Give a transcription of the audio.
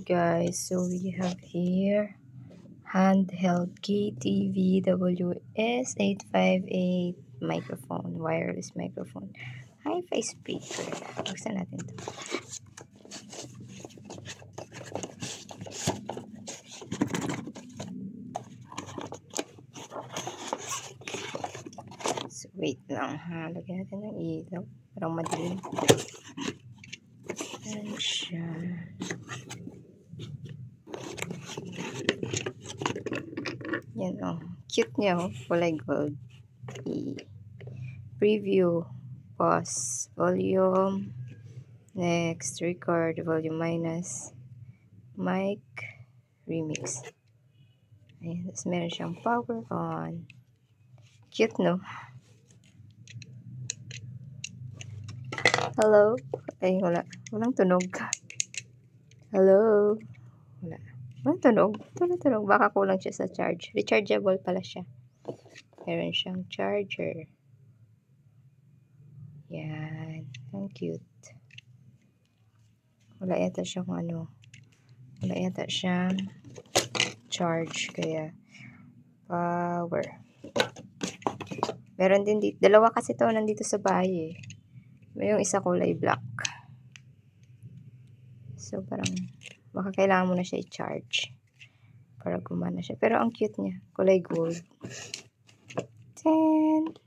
Guys, so we have here handheld KTVWS858 microphone, wireless microphone, hi-fi speaker. Buksan natin to. So wait lang ha, lagyan natin ng ilaw, parang madilim. Ayan siya. Yan oh, cute niya oh, kulay gold. Preview, pause, volume, next, record, volume minus, mic, remix. Ayan, tapos meron siyang power on. Cute no? Hello? Ay, wala. Walang tunog. Hello? Wala. Walang tunog. Tunog. Baka kulang siya sa charge. Rechargeable pala siya. Meron siyang charger. Yan. Ang cute. Wala yata siyang wala yata siyang charge. Kaya, power. Meron din dito. Dalawa kasi to nandito sa bahay eh. Yung isa kulay black. So, parang, baka kailangan mo na siya i-charge para gumana siya. Pero ang cute niya. Kulay gold. 10.